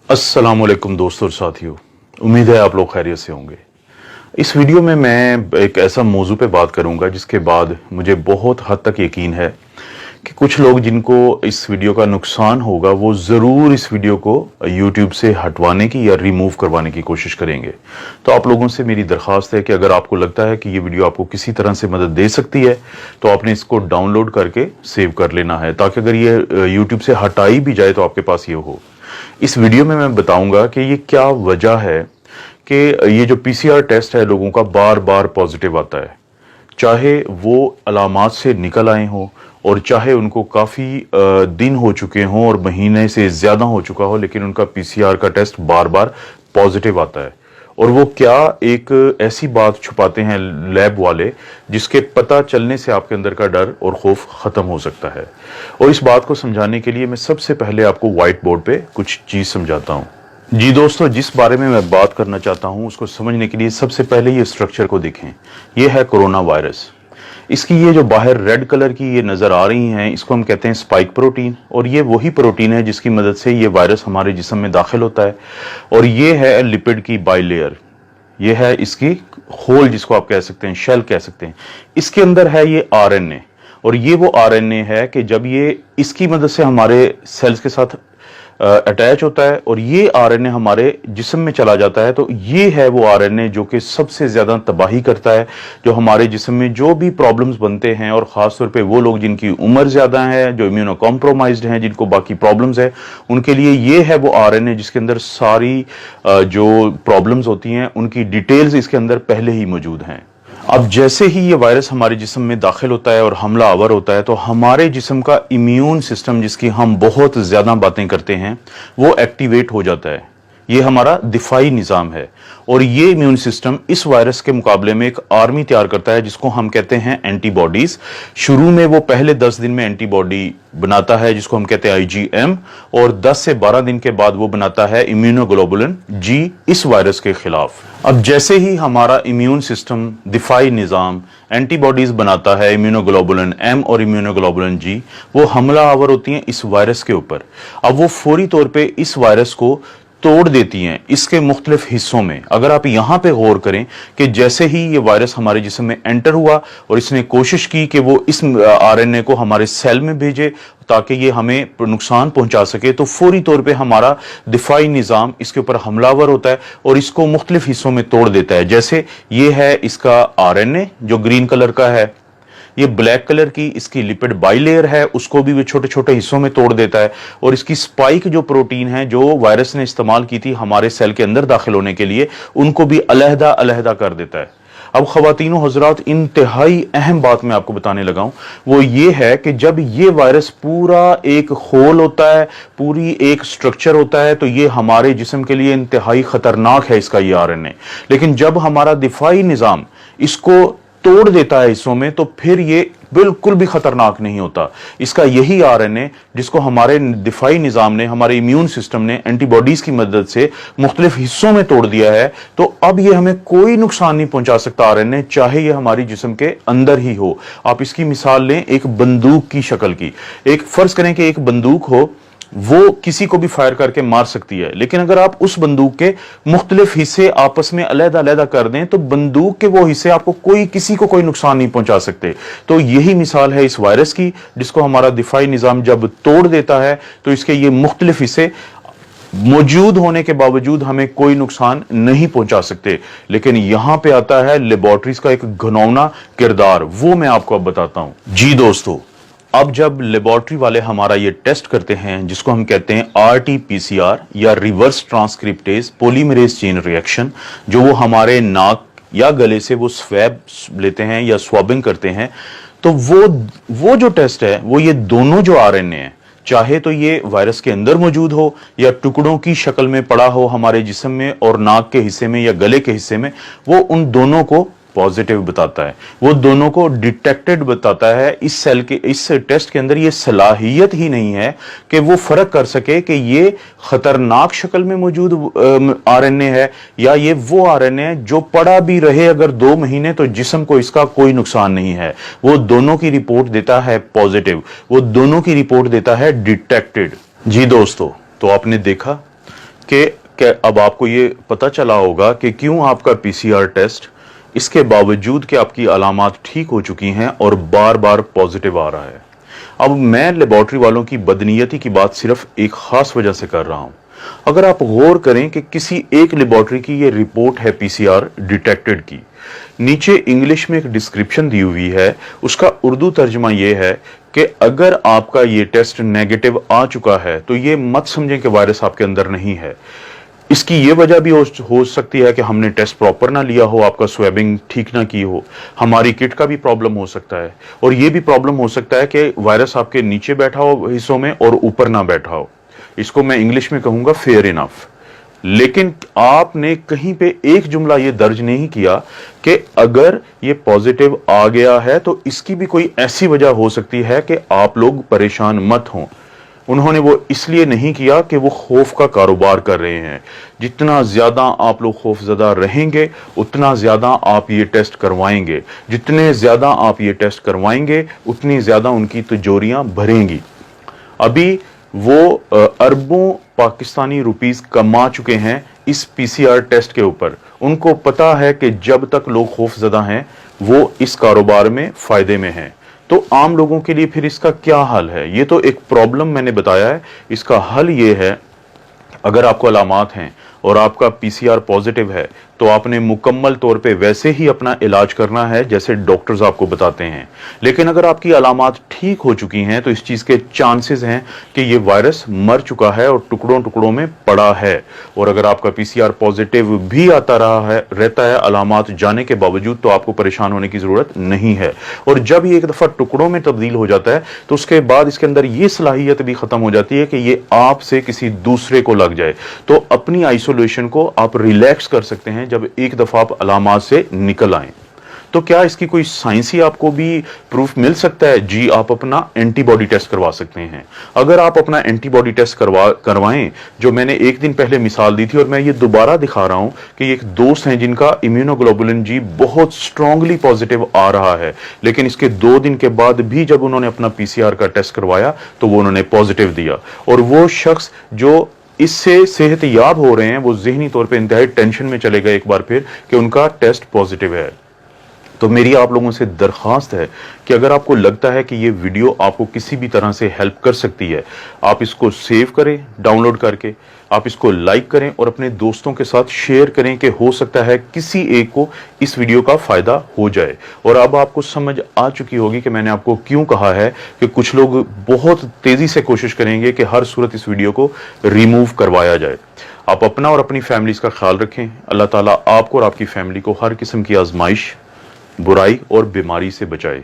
अस्सलाम वालेकुम दोस्तों और साथियों, उम्मीद है आप लोग खैरियत से होंगे। इस वीडियो में मैं एक ऐसा मौजू पे बात करूंगा जिसके बाद मुझे बहुत हद तक यकीन है कि कुछ लोग जिनको इस वीडियो का नुकसान होगा वो ज़रूर इस वीडियो को यूट्यूब से हटवाने की या रिमूव करवाने की कोशिश करेंगे। तो आप लोगों से मेरी दरख्वास्त है कि अगर आपको लगता है कि ये वीडियो आपको किसी तरह से मदद दे सकती है तो आपने इसको डाउनलोड करके सेव कर लेना है, ताकि अगर ये यूट्यूब से हटाई भी जाए तो आपके पास ये हो। इस वीडियो में मैं बताऊंगा कि ये क्या वजह है कि ये जो पीसीआर टेस्ट है लोगों का बार बार पॉजिटिव आता है, चाहे वो अलामात से निकल आए हों और चाहे उनको काफ़ी दिन हो चुके हों और महीने से ज़्यादा हो चुका हो, लेकिन उनका पीसीआर का टेस्ट बार बार पॉजिटिव आता है। और वो क्या एक ऐसी बात छुपाते हैं लैब वाले जिसके पता चलने से आपके अंदर का डर और खौफ ख़त्म हो सकता है। और इस बात को समझाने के लिए मैं सबसे पहले आपको व्हाइट बोर्ड पे कुछ चीज़ समझाता हूँ। जी दोस्तों, जिस बारे में मैं बात करना चाहता हूँ उसको समझने के लिए सबसे पहले ये स्ट्रक्चर को देखें। ये है कोरोना वायरस। इसकी ये जो बाहर रेड कलर की ये नज़र आ रही हैं, इसको हम कहते हैं स्पाइक प्रोटीन, और ये वही प्रोटीन है जिसकी मदद से ये वायरस हमारे जिस्म में दाखिल होता है। और ये है लिपिड की बाइलेयर, ये है इसकी होल जिसको आप कह सकते हैं, शेल कह सकते हैं। इसके अंदर है ये आरएनए, और ये वो आरएनए है कि जब ये इसकी मदद से हमारे सेल्स के साथ अटैच होता है और ये आरएनए हमारे जिस्म में चला जाता है, तो ये है वो आरएनए जो कि सबसे ज़्यादा तबाही करता है, जो हमारे जिस्म में जो भी प्रॉब्लम्स बनते हैं, और ख़ास तौर पे वो लोग जिनकी उम्र ज़्यादा है, जो इम्यूनो कॉम्प्रोमाइज्ड हैं, जिनको बाकी प्रॉब्लम्स है, उनके लिए ये है वो आरएनए जिसके अंदर सारी जो प्रॉब्लम्स होती हैं उनकी डिटेल्स इसके अंदर पहले ही मौजूद हैं। अब जैसे ही ये वायरस हमारे जिस्म में दाखिल होता है और हमला आवर होता है, तो हमारे जिस्म का इम्यून सिस्टम, जिसकी हम बहुत ज़्यादा बातें करते हैं, वो एक्टिवेट हो जाता है। ये हमारा दिफाई निज़ाम है, और ये इम्यून सिस्टम इस वायरस के मुकाबले में एक आर्मी तैयार करता है जिसको हम कहते हैं एंटीबॉडीज़। शुरू में वो पहले 10 दिन में एंटीबॉडी बनाता है जिसको हम कहते हैं आईजीएम, और 10 से 12 दिन के बाद वो बनाता है इम्यूनोग्लोबुलिन जी इस वायरस के खिलाफ। अब जैसे ही हमारा इम्यून सिस्टम, दिफाई निज़ाम एंटीबॉडीज़ बनाता है, इम्यूनोग्लोबुलिन एम और इम्यूनोग्लोबुलिन जी, वो हमला आवर होती हैं इस वायरस के ऊपर। अब वो फौरी तौर पर इस वायरस को तोड़ देती हैं इसके मुख्तलिफ हिस्सों में। अगर आप यहां पे गौर करें कि जैसे ही ये वायरस हमारे जिस्म में एंटर हुआ और इसने कोशिश की कि वो इस आरएनए को हमारे सेल में भेजे ताकि ये हमें नुकसान पहुंचा सके, तो फौरी तौर पे हमारा दिफाई निज़ाम इसके ऊपर हमलावर होता है और इसको मुख्तलिफ हिस्सों में तोड़ देता है। जैसे ये है इसका आरएनए जो ग्रीन कलर का है, ये ब्लैक कलर की इसकी लिपिड बाइलेयर है, उसको भी वो छोटे छोटे हिस्सों में तोड़ देता है, और इसकी स्पाइक जो प्रोटीन है जो वायरस ने इस्तेमाल की थी हमारे सेल के अंदर दाखिल होने के लिए, उनको भी अलहदा अलहदा कर देता है। अब ख़वातीनो हज़रात, इंतहाई अहम बात मैं आपको बताने लगा हूं, वो ये है कि जब ये वायरस पूरा एक होल होता है, पूरी एक स्ट्रक्चर होता है, तो ये हमारे जिस्म के लिए इंतहाई ख़तरनाक है इसका ये आरएनए। लेकिन जब हमारा दिफाई निज़ाम इसको तोड़ देता है हिस्सों में, तो फिर ये बिल्कुल भी खतरनाक नहीं होता। इसका यही आरएनए जिसको हमारे दिफाई निज़ाम ने, हमारे इम्यून सिस्टम ने एंटीबॉडीज की मदद से मुख्तलिफ हिस्सों में तोड़ दिया है, तो अब ये हमें कोई नुकसान नहीं पहुंचा सकता आरएनए, चाहे ये हमारी जिस्म के अंदर ही हो। आप इसकी मिसाल लें एक बंदूक की शक्ल की। एक फर्ज करें कि एक बंदूक हो, वो किसी को भी फायर करके मार सकती है, लेकिन अगर आप उस बंदूक के मुख्तलिफ हिस्से आपस में अलहदा अलहदा कर दें तो बंदूक के वो हिस्से आपको किसी को कोई नुकसान नहीं पहुंचा सकते। तो यही मिसाल है इस वायरस की, जिसको हमारा दिफाई निज़ाम जब तोड़ देता है तो इसके ये मुख्तलिफ हिस्से मौजूद होने के बावजूद हमें कोई नुकसान नहीं पहुंचा सकते। लेकिन यहां पे आता है लेबोरेटरीज का एक घिनौना किरदार, वो मैं आपको अब बताता हूं। जी दोस्तों, अब जब लेबोरेटरी वाले हमारा ये टेस्ट करते हैं जिसको हम कहते हैं आरटीपीसीआर या reverse transcriptase polymerase chain reaction, जो वो हमारे नाक या गले से वो स्वैब लेते हैं या स्वाबिंग करते हैं, तो वो जो टेस्ट है वो ये दोनों जो आरएनए हैं, चाहे तो ये वायरस के अंदर मौजूद हो या टुकड़ों की शक्ल में पड़ा हो हमारे जिस्म में और नाक के हिस्से में या गले के हिस्से में, वो उन दोनों को पॉजिटिव बताता है, वो दोनों को डिटेक्टेड बताता है। इस सेल के इस टेस्ट के अंदर ये सलाहियत ही नहीं है कि वो फर्क कर सके कि ये खतरनाक शक्ल में मौजूद आरएनए है या ये वो आरएनए है जो पड़ा भी रहे अगर 2 महीने तो जिस्म को इसका कोई नुकसान नहीं है। वो दोनों की रिपोर्ट देता है पॉजिटिव, वो दोनों की रिपोर्ट देता है डिटेक्टेड। जी दोस्तों, तो आपने देखा कि अब आपको ये पता चला होगा कि क्यों आपका पीसीआर टेस्ट इसके बावजूद कि आपकी अलामात ठीक हो चुकी हैं और बार बार पॉजिटिव आ रहा है। अब मैं लेबॉर्ट्री वालों की बदनीयती की बात सिर्फ एक खास वजह से कर रहा हूं। अगर आप गौर करें कि किसी एक लेबॉर्ट्री की ये रिपोर्ट है पीसीआर डिटेक्टेड की, नीचे इंग्लिश में एक डिस्क्रिप्शन दी हुई है, उसका उर्दू तर्जुमा ये है कि अगर आपका ये टेस्ट नेगेटिव आ चुका है तो ये मत समझें कि वायरस आपके अंदर नहीं है। इसकी ये वजह भी हो सकती है कि हमने टेस्ट प्रॉपर ना लिया हो, आपका स्वैबिंग ठीक ना की हो, हमारी किट का भी प्रॉब्लम हो सकता है, और ये भी प्रॉब्लम हो सकता है कि वायरस आपके नीचे बैठा हो हिस्सों में और ऊपर ना बैठा हो। इसको मैं इंग्लिश में कहूंगा फेयर इनफ। लेकिन आपने कहीं पे एक जुमला ये दर्ज नहीं किया कि अगर ये पॉजिटिव आ गया है तो इसकी भी कोई ऐसी वजह हो सकती है कि आप लोग परेशान मत हों। उन्होंने वो इसलिए नहीं किया कि वो खौफ का कारोबार कर रहे हैं। जितना ज्यादा आप लोग खौफजदा रहेंगे उतना ज्यादा आप ये टेस्ट करवाएंगे, जितने ज्यादा आप ये टेस्ट करवाएंगे उतनी ज्यादा उनकी तिजोरियां भरेंगी। अभी वो अरबों पाकिस्तानी रुपीस कमा चुके हैं इस पीसीआर टेस्ट के ऊपर। उनको पता है कि जब तक लोग खौफजदा हैं वो इस कारोबार में फायदे में हैं। तो आम लोगों के लिए फिर इसका क्या हल है? ये तो एक प्रॉब्लम मैंने बताया है, इसका हल ये है, अगर आपको अलामात हैं और आपका पीसीआर पॉजिटिव है तो आपने मुकम्मल तौर पे वैसे ही अपना इलाज करना है जैसे डॉक्टर्स आपको बताते हैं। लेकिन अगर आपकी अलामात ठीक हो चुकी हैं तो इस चीज के चांसेस हैं कि ये वायरस मर चुका है और टुकड़ों टुकड़ों में पड़ा है। और अगर आपका पीसीआर पॉजिटिव भी आता रहता है अलामात जाने के बावजूद, तो आपको परेशान होने की जरूरत नहीं है। और जब ये एक दफा टुकड़ों में तब्दील हो जाता है तो उसके बाद इसके अंदर ये सलाहियत भी खत्म हो जाती है कि ये आपसे किसी दूसरे को लग जाए। तो अपनी आइसोलेशन को आप रिलैक्स कर सकते हैं जब एक दफा आप अलामात से निकल आए। तो क्या इसकी कोई साइंसी आपको भी प्रूफ मिल सकता है? जी, आप अपना एंटीबॉडी टेस्ट करवा सकते हैं। अगर आप अपना एंटीबॉडी टेस्ट करवाएं, जो मैंने एक दिन पहले मिसाल दी थी और मैं ये दोबारा दिखा रहा हूं कि एक दोस्त हैं जिनका इम्यूनोग्लोबुलिन जी बहुत स्ट्रांगली पॉजिटिव आ रहा है, लेकिन इसके 2 दिन के बाद भी जब उन्होंने अपना पीसीआर का टेस्ट करवाया तो वो उन्होंने पॉजिटिव दिया। और वो शख्स जो इससे सेहतयाब हो रहे हैं वो ज़हनी तौर पे इंतहाई टेंशन में चले गए एक बार फिर कि उनका टेस्ट पॉजिटिव है। तो मेरी आप लोगों से दरखास्त है कि अगर आपको लगता है कि ये वीडियो आपको किसी भी तरह से हेल्प कर सकती है, आप इसको सेव करें डाउनलोड करके, आप इसको लाइक करें और अपने दोस्तों के साथ शेयर करें कि हो सकता है किसी एक को इस वीडियो का फायदा हो जाए। और अब आपको समझ आ चुकी होगी कि मैंने आपको क्यों कहा है कि कुछ लोग बहुत तेजी से कोशिश करेंगे कि हर सूरत इस वीडियो को रिमूव करवाया जाए। आप अपना और अपनी फैमिली का ख्याल रखें। अल्लाह ताला आपको और आपकी फैमिली को हर किस्म की आजमाइश, बुराई और बीमारी से बचाए।